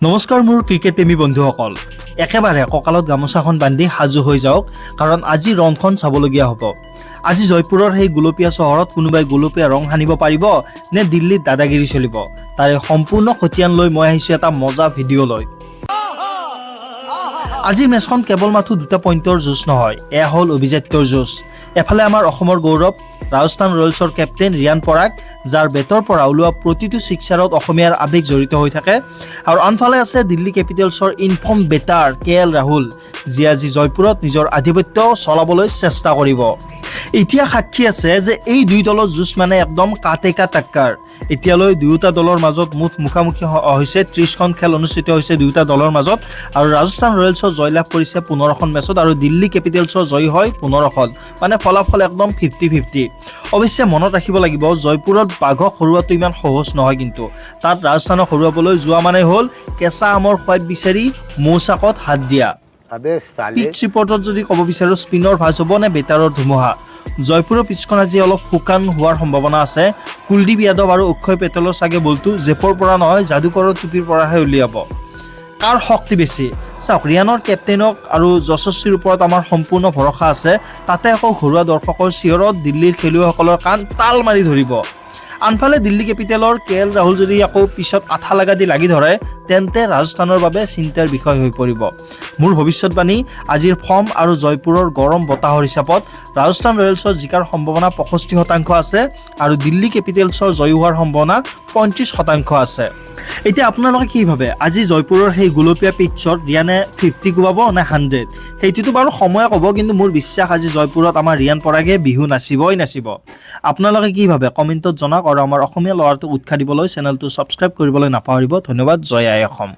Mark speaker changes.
Speaker 1: নমস্কাৰ মোৰ ক্ৰিকেট প্ৰেমী বন্ধুসকল একেবাৰে কঁকালত গামোচাখন বান্ধি সাজু হৈ যাওক কাৰণ আজি ৰংখন চাবলগীয়া হ'ব। আজি জয়পুৰৰ সেই গোলপীয়া চহৰত কোনোবাই গোলপীয়া ৰং সানিব পাৰিব নে দিল্লীত দাদাগিৰি চলিব তাৰে সম্পূৰ্ণ খতিয়ান লৈ মই আহিছোঁ এটা মজা ভিডিঅ' লৈ। আজিৰ মেচখন কেৱল মাথো দুটা পইণ্টৰ যুঁজ নহয়, এয়া হ'ল অভিজাত্যৰ যুঁজ। এফালে আমাৰ অসমৰ গৌৰৱ ৰাজস্থান ৰয়েলছৰ কেপ্টেইন ৰিয়ান পৰাগ, যাৰ বেটৰ পৰা ওলোৱা প্ৰতিটো ছিক্সাৰত অসমীয়াৰ আৱেগ জড়িত হৈ থাকে, আৰু আনফালে আছে দিল্লী কেপিটেলছৰ ইনফৰ্ম বেটাৰ KL ৰাহুল, যিয়ে আজি জয়পুৰত নিজৰ আধিপত্য চলাবলৈ চেষ্টা কৰিব। এতিয়া সাক্ষী আছে যে এই দুই দলৰ যুঁজ মানে একদম কাটে কা টাক্কাৰ। এতিয়ালৈ দুয়োটা দলৰ মাজত মুঠ মুখামুখি হৈছে 30খন খেল অনুষ্ঠিত হৈছে দুয়োটা দলৰ মাজত, আৰু ৰাজস্থান ৰয়েলছৰ জয়লাভ কৰিছে 15খন মেচত আৰু দিল্লী কেপিটেলছৰ জয় হয় 15খন, মানে ফলাফল একদম 50-50। অৱশ্যে মনত ৰাখিব লাগিব জয়পুৰত বাঘক হৰুৱাটো ইমান সহজ নহয়, কিন্তু তাত ৰাজস্থানক হৰুৱাবলৈ যোৱা মানে হ'ল কেঁচা আমৰ সোৱাদ বিচাৰি মৌচাকত হাত দিয়া। পিচ ৰিপৰ্টত যদি ক'ব বিচাৰোঁ স্পিনৰ ভাজ হ'ব নে বেটাৰৰ ধুমুহা। জয়পুৰৰ পিচখন আজি অলপ শুকান হোৱাৰ সম্ভাৱনা আছে। কুলদীপ যাদৱ আৰু অক্ষয় পেটেলৰ চাগে বলটো জেপৰ পৰা নহয় যাদুকৰৰ টুপিৰ পৰাহে উলিয়াব। কাৰ শক্তি বেছি চাওক, ৰিয়ানৰ কেপ্টেইনক আৰু যশস্বীৰ ওপৰত আমাৰ সম্পূৰ্ণ ভৰসা আছে। তাতে আকৌ ঘৰুৱা দৰ্শকৰ চিঞৰত দিল্লীৰ খেলুৱৈসকলৰ কাণ তাল মাৰি ধৰিব। আনফালে দিল্লী কেপিটেলৰ KL ৰাহুল যদি আকৌ পিছত আঠা লাগা দি লাগি ধৰে তেন্তে ৰাজস্থানৰ বাবে চিন্তাৰ বিষয় হৈ পৰিব। মোৰ ভৱিষ্যতবাণী আজিৰ ফৰ্ম আৰু জয়পুৰৰ গৰম বতাহৰ হিচাপত ৰাজস্থান ৰয়েলছৰ জিকাৰ সম্ভাৱনা 65% আছে আৰু দিল্লী কেপিটেলছৰ জয়ী হোৱাৰ সম্ভাৱনা 35% আছে। এতিয়া আপোনালোকে কি ভাবে আজি জয়পুৰৰ সেই গোলপীয়া পিটছত ৰিয়ানে 50 কোবাব নে 100? সেইটোতো বাৰু সময়ে ক'ব, কিন্তু মোৰ বিশ্বাস আজি জয়পুৰত আমাৰ ৰিয়ান পৰাগে বিহু নাচিব। আপোনালোকে কি ভাবে কমেণ্টত জনাওক, আৰু আমাৰ অসমীয়া ল'ৰাটোক উৎসাহ দিবলৈ চেনেলটো ছাবস্ক্ৰাইব কৰিবলৈ নাপাহৰিব। ধন্যবাদ। জয় আই অসম।